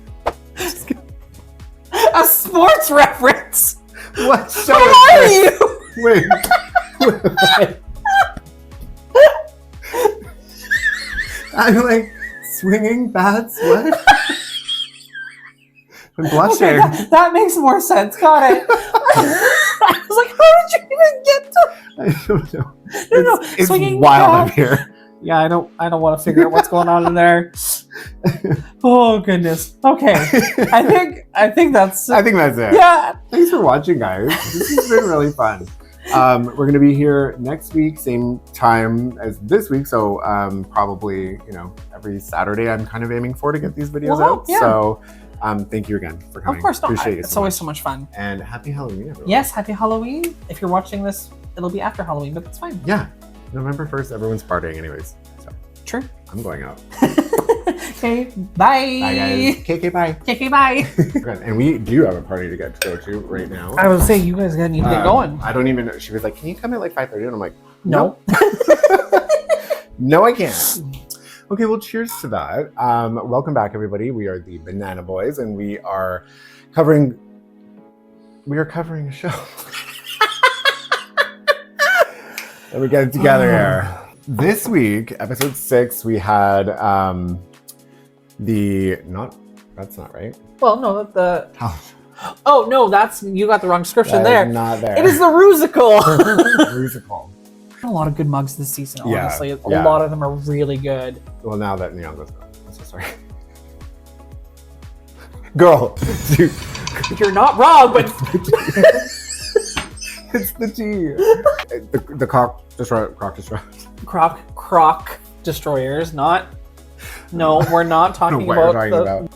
A sports reference. What show Who are you? Wait. I'm like swinging bats. What? I'm blushing. Okay, that makes more sense. Got it. I was like, how did you even get to? I don't know. No, it's swinging wild bat. up here. Yeah, I don't want to figure out what's going on in there. Oh goodness. Okay. I think that's it. Yeah. Thanks for watching, guys. This has been really fun. We're going to be here next week, same time as this week. So probably, you know, every Saturday I'm kind of aiming for to get these videos out. Yeah. So thank you again for coming. Of course not. Appreciate you. It's always so much fun. And happy Halloween, everyone. Yes, happy Halloween. If you're watching this, it'll be after Halloween, but that's fine. Yeah. November 1st, everyone's partying anyways. So true. I'm going out. Okay, bye. Bye, guys. KK, bye. KK, bye. And we do have a party to get to go to right now. I was saying, you guys need to get going. I don't even know. She was like, can you come at like 5:30? And I'm like, no. No, I can't. Okay, well, cheers to that. Welcome back, everybody. We are the Banana Boys, and we are covering a show. And we're getting together here. This week, episode 6, we had that's not right. Well, no, oh no, you got the wrong description there. Not there. It is the Rusical. Rusical. A lot of good mugs this season, honestly. A Yeah. lot of them are really good. Well, now that Nyong'o's gone. I'm so sorry. Girl, dude. You're not wrong, but It's the G. The croc destroyers. Croc destroyers, not. No, we're not talking What you're about talking the about.